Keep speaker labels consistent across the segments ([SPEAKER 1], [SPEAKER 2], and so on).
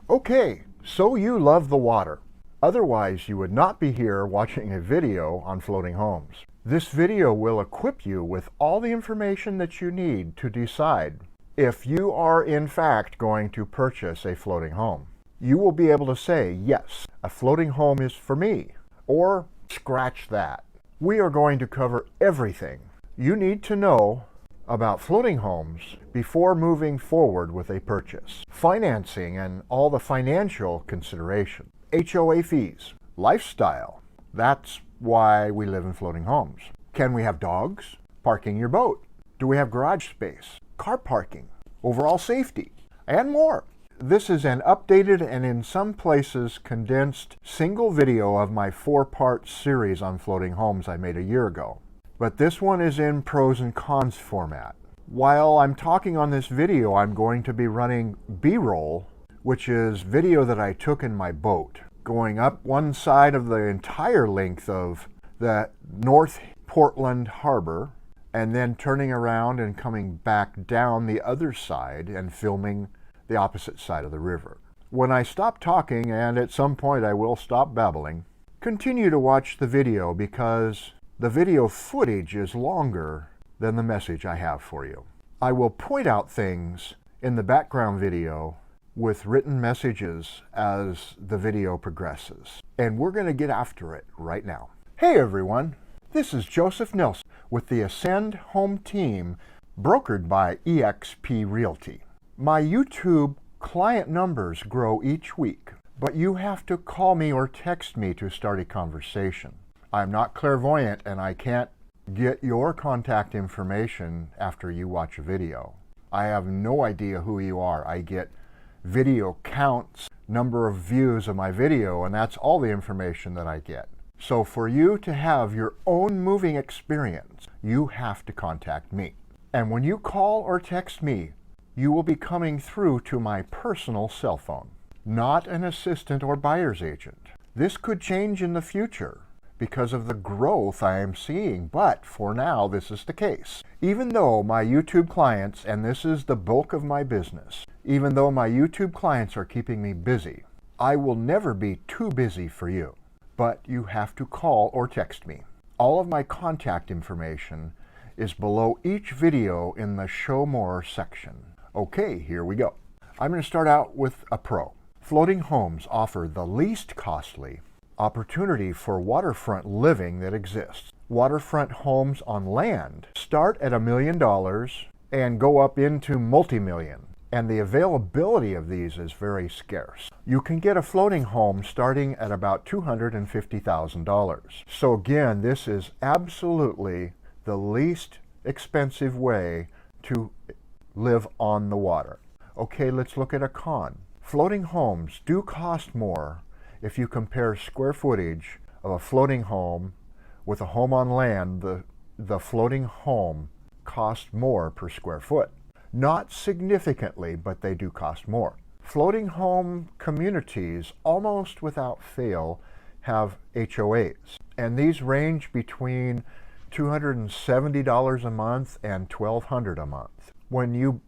[SPEAKER 1] Okay, so you love the water. Otherwise, you would not be here watching a video on floating homes. This video will equip you with all the information that you need to decide if you are in fact going to purchase a floating home. You will be able to say, yes, a floating home is for me, or scratch that. We are going to cover everything you need to know about floating homes before moving forward with a purchase. Financing and all the financial consideration. HOA fees. Lifestyle. That's why we live in floating homes. Can we have dogs? Parking your boat. Do we have garage space? Car parking. Overall safety. And more. This is an updated and in some places condensed single video of my 4-part series on floating homes I made a year ago. But this one is in pros and cons format. While I'm talking on this video, I'm going to be running B-roll, which is video that I took in my boat, going up one side of the entire length of the North Portland Harbor, and then turning around and coming back down the other side and filming the opposite side of the river. When I stop talking, and at some point I will stop babbling, continue to watch the video because the video footage is longer than the message I have for you. I will point out things in the background video with written messages as the video progresses. And we're going to get after it right now. Hey everyone, this is Joseph Nelson with the Ascend Home Team, brokered by eXp Realty. My YouTube client numbers grow each week, but you have to call me or text me to start a conversation. I'm not clairvoyant and I can't get your contact information after you watch a video. I have no idea who you are. I get video counts, number of views of my video, and that's all the information that I get. So for you to have your own moving experience, you have to contact me. And when you call or text me, you will be coming through to my personal cell phone, not an assistant or buyer's agent. This could change in the future because of the growth I am seeing, but for now, this is the case. Even though my YouTube clients, and this is the bulk of my business, even though my YouTube clients are keeping me busy, I will never be too busy for you. But you have to call or text me. All of my contact information is below each video in the Show More section. Okay, here we go. I'm going to start out with a pro. Floating homes offer the least costly opportunity for waterfront living that exists. Waterfront homes on land start at $1 million and go up into multi-million, and the availability of these is very scarce. You can get a floating home starting at about $250,000. So again, this is absolutely the least expensive way to live on the water. Okay, let's look at a con. Floating homes do cost more if you compare square footage of a floating home with a home on land. The floating home costs more per square foot. Not significantly, but they do cost more. Floating home communities, almost without fail, have HOAs, and these range between $270 a month and $1,200 a month. When you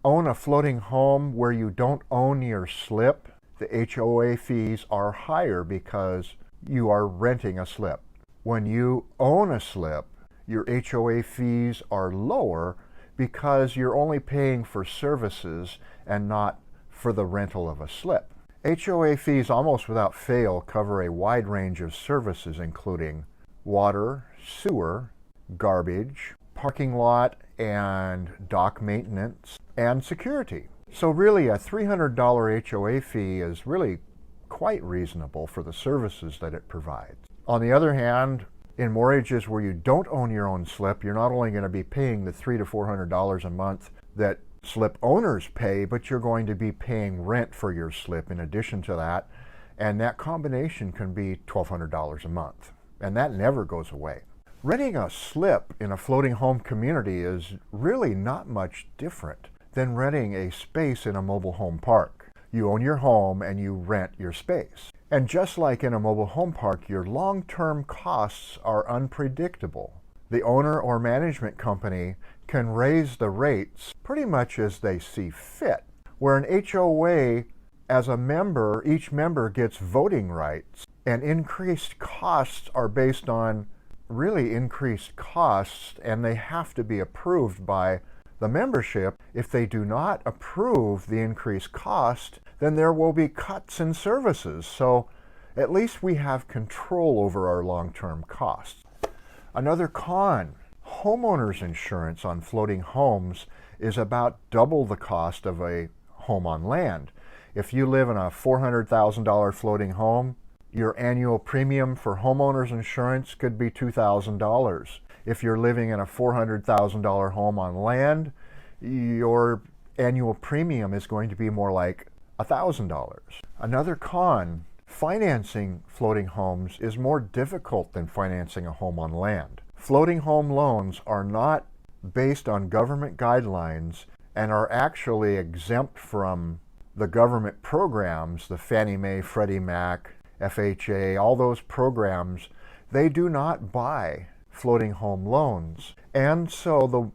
[SPEAKER 1] own a floating home where you don't own your slip, the HOA fees are higher because you are renting a slip. When you own a slip, your HOA fees are lower because you're only paying for services and not for the rental of a slip. HOA fees almost without fail cover a wide range of services including water, sewer, garbage, parking lot and dock maintenance, and security. So really a $300 HOA fee is really quite reasonable for the services that it provides. On the other hand, in mortgages where you don't own your own slip, you're not only going to be paying the $300 to $400 a month that slip owners pay, but you're going to be paying rent for your slip in addition to that, and that combination can be $1,200 a month, and that never goes away. Renting a slip in a floating home community is really not much different than renting a space in a mobile home park. You own your home and you rent your space. And just like in a mobile home park, your long-term costs are unpredictable. The owner or management company can raise the rates pretty much as they see fit. Where an HOA as a member, each member gets voting rights, and increased costs are based on really increased costs, and they have to be approved by the membership. If they do not approve the increased cost, then there will be cuts in services. So at least we have control over our long-term costs. Another con, homeowners insurance on floating homes is about double the cost of a home on land. If you live in a $400,000 floating home, your annual premium for homeowners insurance could be $2,000. If you're living in a $400,000 home on land, your annual premium is going to be more like $1,000. Another con, financing floating homes is more difficult than financing a home on land. Floating home loans are not based on government guidelines and are actually exempt from the government programs, the Fannie Mae, Freddie Mac, FHA, all those programs. They do not buy floating home loans. And so the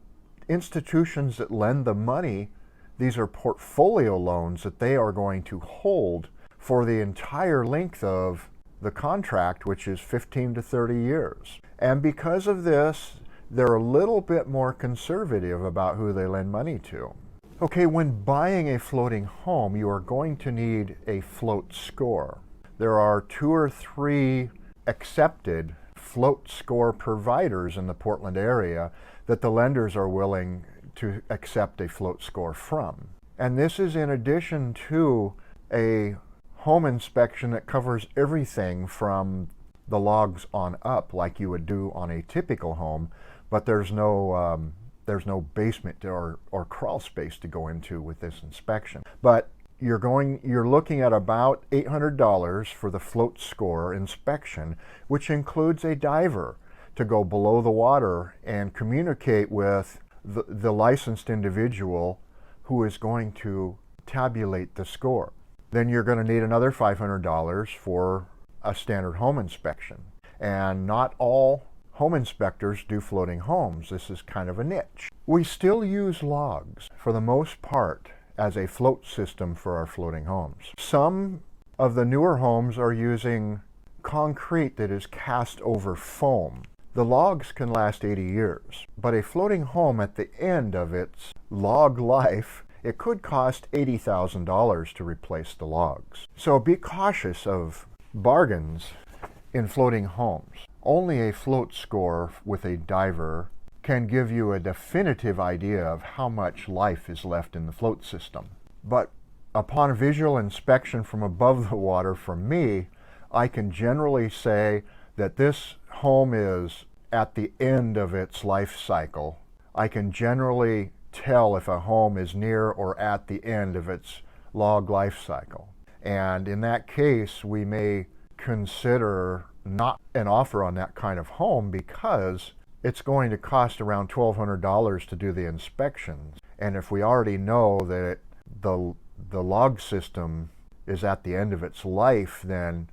[SPEAKER 1] institutions that lend the money, these are portfolio loans that they are going to hold for the entire length of the contract, which is 15 to 30 years. And because of this, they're a little bit more conservative about who they lend money to. Okay, when buying a floating home, you are going to need a float score. There are 2 or 3 accepted float score providers in the Portland area that the lenders are willing to accept a float score from. And this is in addition to a home inspection that covers everything from the logs on up, like you would do on a typical home, but there's no basement or crawl space to go into with this inspection. But you're looking at about $800 for the float score inspection, which includes a diver to go below the water and communicate with the licensed individual who is going to tabulate the score. Then you're going to need another $500 for a standard home inspection. And not all home inspectors do floating homes. This is kind of a niche. We still use logs for the most part as a float system for our floating homes. Some of the newer homes are using concrete that is cast over foam. The logs can last 80 years, but a floating home at the end of its log life, it could cost $80,000 to replace the logs. So be cautious of bargains in floating homes. Only a float score with a diver can give you a definitive idea of how much life is left in the float system. But upon a visual inspection from above the water from me, I can generally say that this home is at the end of its life cycle. I can generally tell if a home is near or at the end of its log life cycle. And in that case, we may consider not an offer on that kind of home because it's going to cost around $1,200 to do the inspections. And if we already know that the log system is at the end of its life, then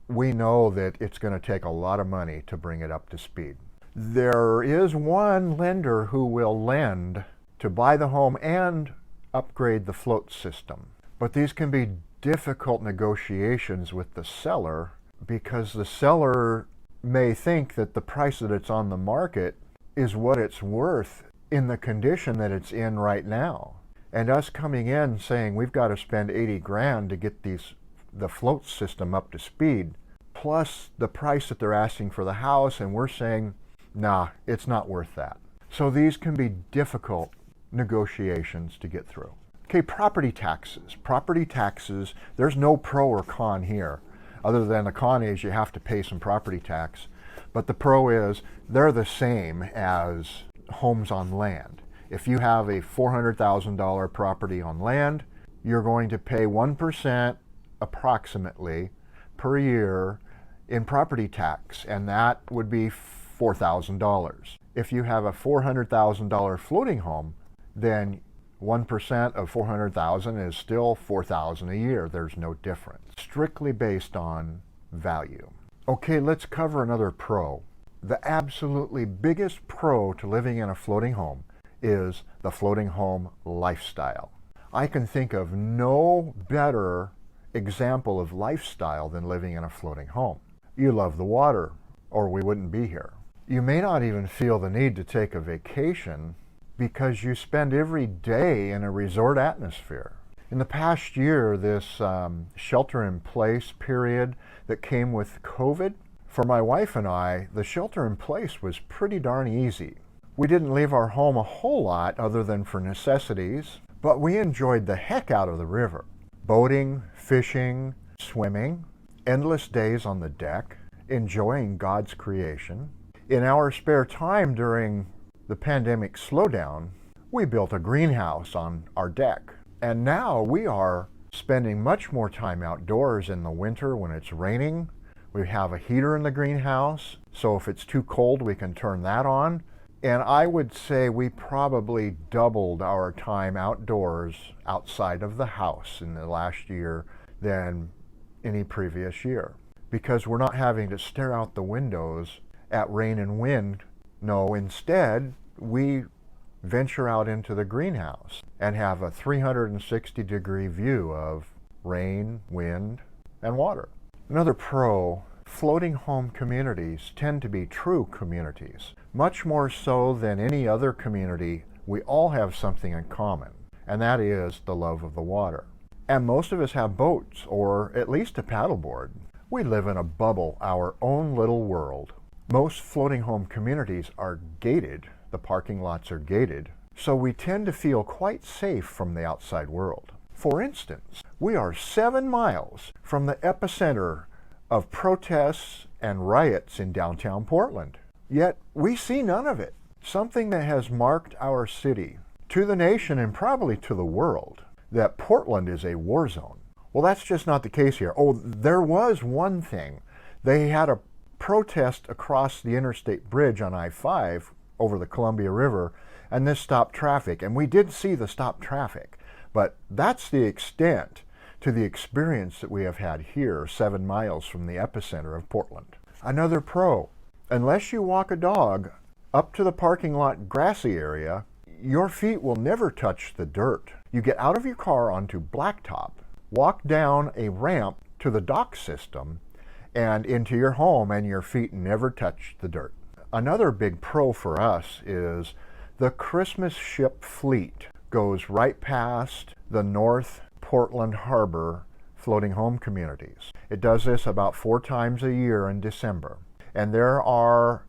[SPEAKER 1] we know that it's going to take a lot of money to bring it up to speed. There is one lender who will lend to buy the home and upgrade the float system. But these can be difficult negotiations with the seller because the seller may think that the price that it's on the market is what it's worth in the condition that it's in right now. And us coming in saying we've got to spend 80 grand to get the float system up to speed, plus the price that they're asking for the house, and we're saying, nah, it's not worth that. So these can be difficult negotiations to get through. Okay, property taxes. Property taxes, there's no pro or con here. Other than the con is you have to pay some property tax. But the pro is they're the same as homes on land. If you have a $400,000 property on land, you're going to pay 1% approximately per year in property tax, and that would be $4,000. If you have a $400,000 floating home, then 1% of $400,000 is still $4,000 a year. There's no difference. Strictly based on value. Okay, let's cover another pro. The absolutely biggest pro to living in a floating home is the floating home lifestyle. I can think of no better example of lifestyle than living in a floating home. You love the water, or we wouldn't be here. You may not even feel the need to take a vacation because you spend every day in a resort atmosphere. In the past year, this shelter-in-place period that came with COVID, for my wife and I, the shelter-in-place was pretty darn easy. We didn't leave our home a whole lot other than for necessities, but we enjoyed the heck out of the river. Boating, fishing, swimming, endless days on the deck, enjoying God's creation. In our spare time during the pandemic slowdown, we built a greenhouse on our deck. And now we are spending much more time outdoors in the winter when it's raining. We have a heater in the greenhouse, so if it's too cold, we can turn that on. And I would say we probably doubled our time outdoors outside of the house in the last year than any previous year, because we're not having to stare out the windows at rain and wind. No, instead, we venture out into the greenhouse and have a 360-degree view of rain, wind, and water. Another pro, floating home communities tend to be true communities. Much more so than any other community, we all have something in common, and that is the love of the water. And most of us have boats, or at least a paddleboard. We live in a bubble, our own little world. Most floating home communities are gated, the parking lots are gated, so we tend to feel quite safe from the outside world. For instance, we are 7 miles from the epicenter of protests and riots in downtown Portland. Yet we see none of it, something that has marked our city, to the nation and probably to the world, that Portland is a war zone. Well, that's just not the case here. Oh, there was one thing. They had a protest across the interstate bridge on I-5 over the Columbia River, and this stopped traffic. And we did see the stopped traffic, but that's the extent to the experience that we have had here, 7 miles from the epicenter of Portland. Another pro, unless you walk a dog up to the parking lot grassy area, your feet will never touch the dirt. You get out of your car onto blacktop, walk down a ramp to the dock system, and into your home, and your feet never touch the dirt. Another big pro for us is the Christmas ship fleet goes right past the North Portland Harbor floating home communities. It does this about 4 times a year in December. And there are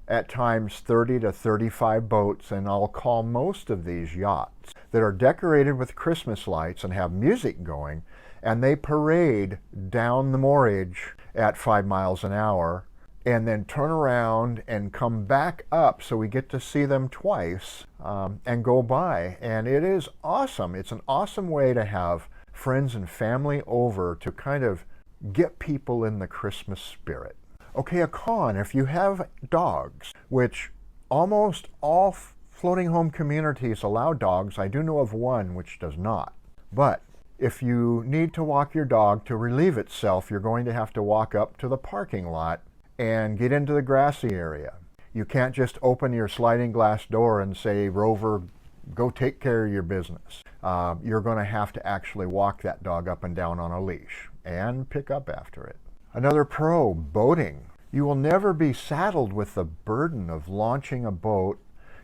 [SPEAKER 1] at times 30 to 35 boats, and I'll call most of these yachts, that are decorated with Christmas lights and have music going, and they parade down the moorage at 5 miles an hour and then turn around and come back up, so we get to see them twice and go by. And it is awesome. It's an awesome way to have friends and family over to kind of get people in the Christmas spirit. Okay, a con, if you have dogs, which almost all floating home communities allow dogs. I do know of one which does not. But if you need to walk your dog to relieve itself, you're going to have to walk up to the parking lot and get into the grassy area. You can't just open your sliding glass door and say, Rover, go take care of your business. You're going to have to actually walk that dog up and down on a leash and pick up after it. Another pro, boating. You will never be saddled with the burden of launching a boat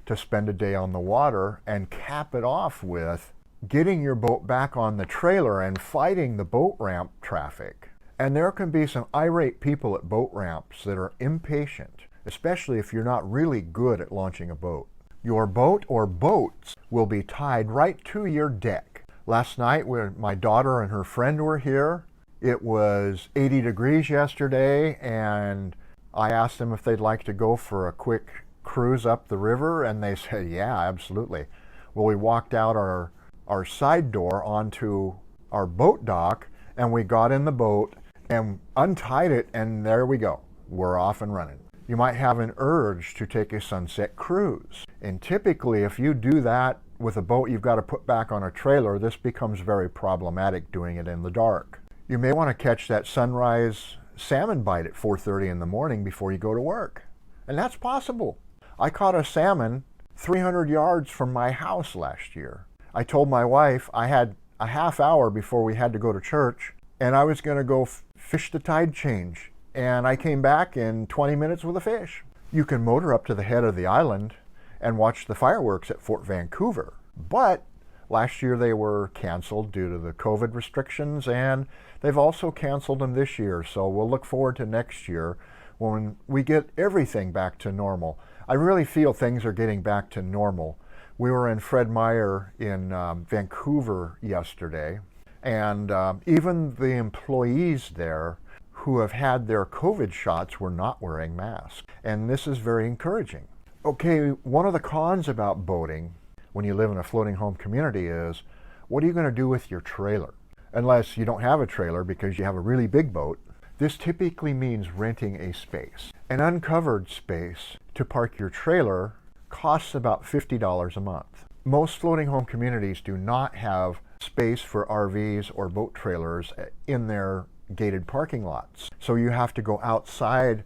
[SPEAKER 1] to spend a day on the water and cap it off with getting your boat back on the trailer and fighting the boat ramp traffic. And there can be some irate people at boat ramps that are impatient, especially if you're not really good at launching a boat. Your boat or boats will be tied right to your deck. Last night when my daughter and her friend were here, it was 80 degrees yesterday, and I asked them if they'd like to go for a quick cruise up the river, and they said, yeah, absolutely. Well, we walked out our side door onto our boat dock, and we got in the boat and untied it, and there we go. We're off and running. You might have an urge to take a sunset cruise. And typically, if you do that with a boat you've got to put back on a trailer, this becomes very problematic doing it in the dark. You may want to catch that sunrise salmon bite at 4:30 in the morning before you go to work. And that's possible. I caught a salmon 300 yards from my house last year. I told my wife I had a half hour before we had to go to church, and I was going to go fish the tide change. And I came back in 20 minutes with a fish. You can motor up to the head of the island and watch the fireworks at Fort Vancouver. But last year they were canceled due to the COVID restrictions, and they've also canceled them this year. So we'll look forward to next year when we get everything back to normal. I really feel things are getting back to normal. We were in Fred Meyer in Vancouver yesterday, and even the employees there who have had their COVID shots were not wearing masks. And this is very encouraging. Okay, one of the cons about boating when you live in a floating home community is, what are you going to do with your trailer? Unless you don't have a trailer because you have a really big boat, this typically means renting a space. An uncovered space to park your trailer costs about $50 a month. Most floating home communities do not have space for RVs or boat trailers in their gated parking lots. So you have to go outside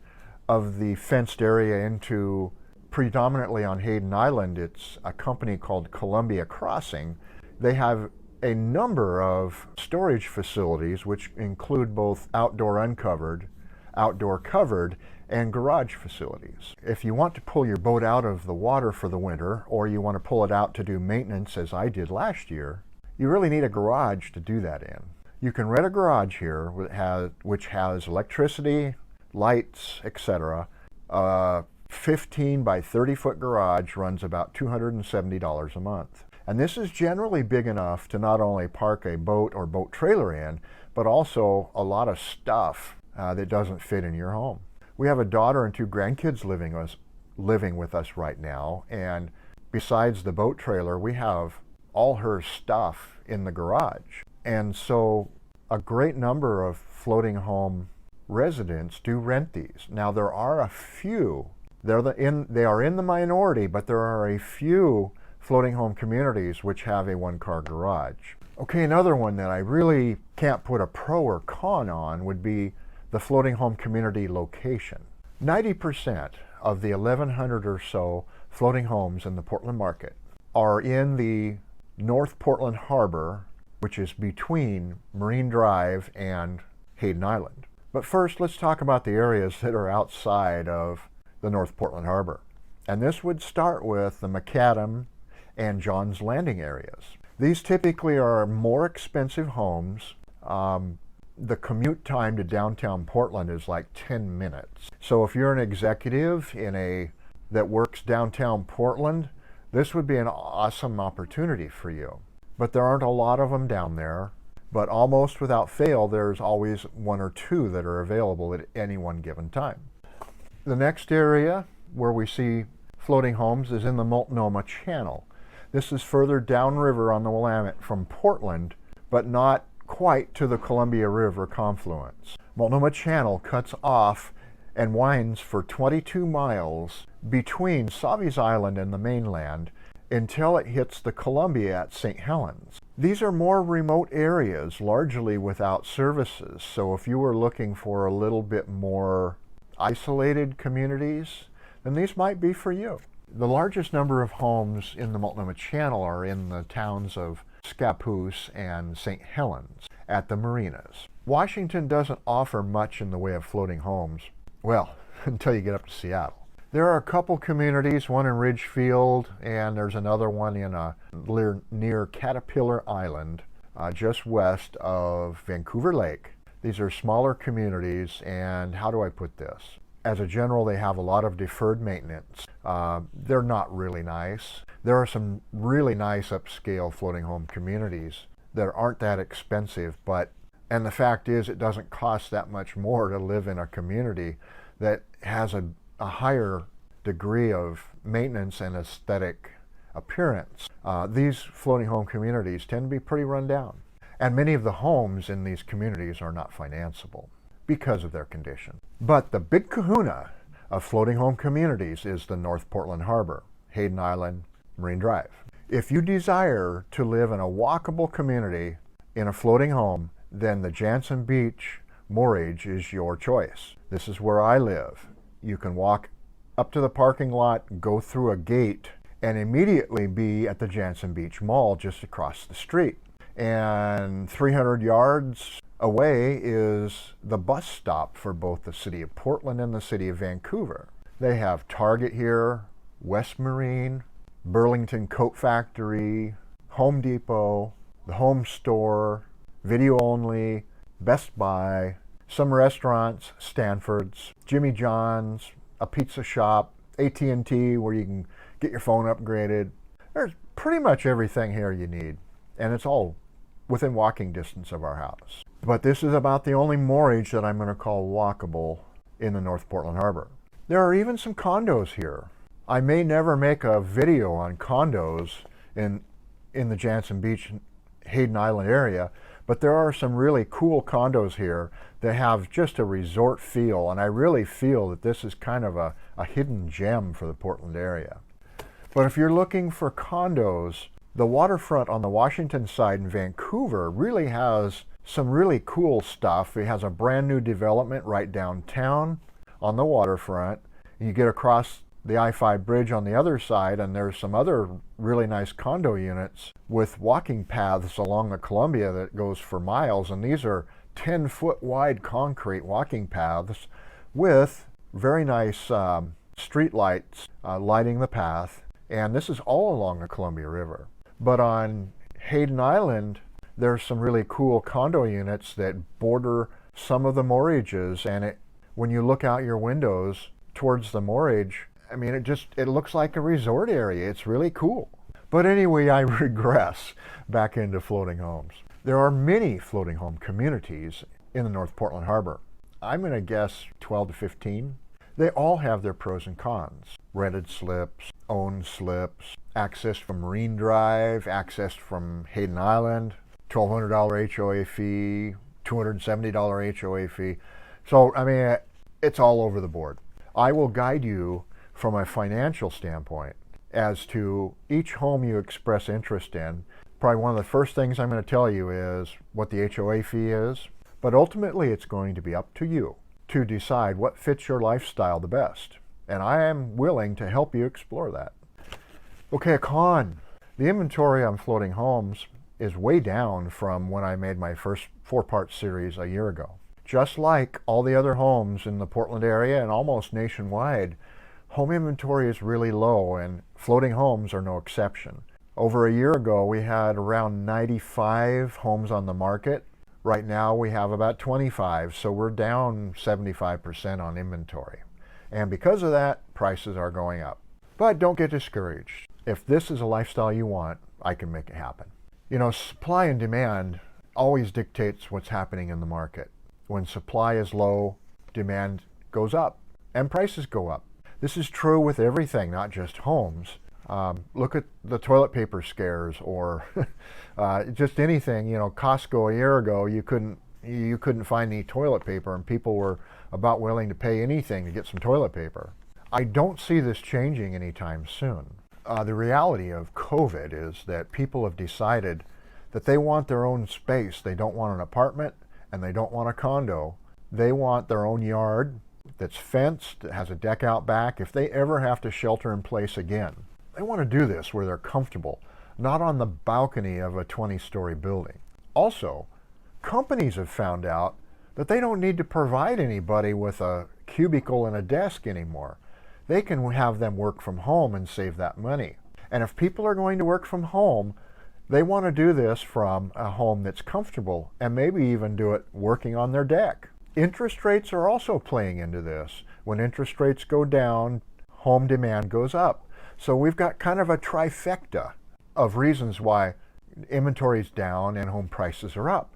[SPEAKER 1] of the fenced area into, predominantly on Hayden Island, it's a company called Columbia Crossing. They have a number of storage facilities which include both outdoor uncovered, outdoor covered, and garage facilities. If you want to pull your boat out of the water for the winter, or you want to pull it out to do maintenance as I did last year, you really need a garage to do that in. You can rent a garage here which has electricity, lights, etc. 15 by 30 foot garage runs about $270 a month. And this is generally big enough to not only park a boat or boat trailer in, but also a lot of stuff that doesn't fit in your home. We have a daughter and two grandkids living with us right now, and besides the boat trailer, we have all her stuff in the garage. And so a great number of floating home residents do rent these. Now there are a few, they are in the minority, but there are a few floating home communities which have a one-car garage. Okay, another one that I really can't put a pro or con on would be the floating home community location. 90% of the 1,100 or so floating homes in the Portland market are in the North Portland Harbor, which is between Marine Drive and Hayden Island. But first, let's talk about the areas that are outside of the North Portland Harbor. And this would start with the Macadam and John's Landing areas. These typically are more expensive homes. The commute time to downtown Portland is like 10 minutes. So if you're an executive that works downtown Portland, this would be an awesome opportunity for you. But there aren't a lot of them down there. But almost without fail, there's always one or two that are available at any one given time. The next area where we see floating homes is in the Multnomah Channel. This is further downriver on the Willamette from Portland, but not quite to the Columbia River confluence. Multnomah Channel cuts off and winds for 22 miles between Savi's Island and the mainland until it hits the Columbia at St. Helens. These are more remote areas, largely without services, so if you were looking for a little bit more isolated communities, then these might be for you. The largest number of homes in the Multnomah Channel are in the towns of Scappoose and St. Helens at the marinas. Washington doesn't offer much in the way of floating homes, well, until you get up to Seattle. There are a couple communities, one in Ridgefield, and there's another one near Caterpillar Island, just west of Vancouver Lake. These are smaller communities, and how do I put this? As a general, they have a lot of deferred maintenance. They're not really nice. There are some really nice upscale floating home communities that aren't that expensive, and the fact is it doesn't cost that much more to live in a community that has a higher degree of maintenance and aesthetic appearance. These floating home communities tend to be pretty run down. And many of the homes in these communities are not financeable because of their condition. But the big kahuna of floating home communities is the North Portland Harbor, Hayden Island, Marine Drive. If you desire to live in a walkable community in a floating home, then the Jansen Beach Moorage is your choice. This is where I live. You can walk up to the parking lot, go through a gate, and immediately be at the Jantzen Beach Mall just across the street. And 300 yards away is the bus stop for both the city of Portland and the city of Vancouver. They have Target here, West Marine, Burlington Coat Factory, Home Depot, the Home Store, Video Only, Best Buy, some restaurants, Stanford's, Jimmy John's, a pizza shop, AT&T where you can get your phone upgraded. There's pretty much everything here you need, and it's all within walking distance of our house. But this is about the only moorage that I'm going to call walkable in the North Portland Harbor. There are even some condos here. I may never make a video on condos in the Jantzen Beach, Hayden Island area, but there are some really cool condos here that have just a resort feel, and I really feel that this is kind of a hidden gem for the Portland area. But if you're looking for condos, the waterfront on the Washington side in Vancouver really has some really cool stuff. It has a brand new development right downtown on the waterfront. You get across the I-5 bridge on the other side, and there's some other really nice condo units with walking paths along the Columbia that goes for miles, and these are 10-foot wide concrete walking paths with very nice street lights lighting the path, and this is all along the Columbia River. But on Hayden Island, there's some really cool condo units that border some of the moorages, and when you look out your windows towards the moorage, I mean, it looks like a resort area. It's really cool. But anyway, I regress back into floating homes. There are many floating home communities in the North Portland Harbor. I'm going to guess 12 to 15. They all have their pros and cons. Rented slips, owned slips, access from Marine Drive, access from Hayden Island, $1,200 HOA fee, $270 HOA fee. So, I mean, it's all over the board. I will guide you from a financial standpoint as to each home you express interest in. Probably one of the first things I'm going to tell you is what the HOA fee is, but ultimately it's going to be up to you to decide what fits your lifestyle the best. And I am willing to help you explore that. Okay, a con. The inventory on floating homes is way down from when I made my first 4-part series a year ago. Just like all the other homes in the Portland area and almost nationwide, home inventory is really low, and floating homes are no exception. Over a year ago, we had around 95 homes on the market. Right now, we have about 25, so we're down 75% on inventory. And because of that, prices are going up. But don't get discouraged. If this is a lifestyle you want, I can make it happen. You know, supply and demand always dictates what's happening in the market. When supply is low, demand goes up, and prices go up. This is true with everything, not just homes. Look at the toilet paper scares, or just anything. You know, Costco a year ago, you couldn't find any toilet paper, and people were about willing to pay anything to get some toilet paper. I don't see this changing anytime soon. The reality of COVID is that people have decided that they want their own space. They don't want an apartment, and they don't want a condo. They want their own yard that's fenced, that has a deck out back. If they ever have to shelter in place again, they want to do this where they're comfortable, not on the balcony of a 20-story building. Also, companies have found out that they don't need to provide anybody with a cubicle and a desk anymore. They can have them work from home and save that money. And if people are going to work from home, they want to do this from a home that's comfortable, and maybe even do it working on their deck. Interest rates are also playing into this. When interest rates go down, home demand goes up. So we've got kind of a trifecta of reasons why inventory is down and home prices are up.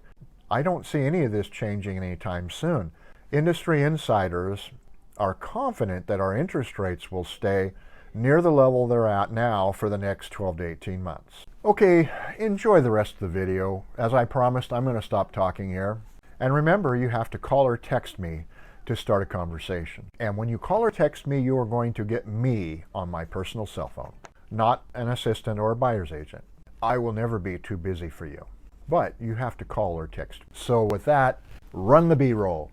[SPEAKER 1] I don't see any of this changing anytime soon. Industry insiders are confident that our interest rates will stay near the level they're at now for the next 12 to 18 months. Okay, enjoy the rest of the video. As I promised, I'm going to stop talking here. And remember, you have to call or text me to start a conversation. And when you call or text me, you are going to get me on my personal cell phone, not an assistant or a buyer's agent. I will never be too busy for you, but you have to call or text. So with that, run the B-roll.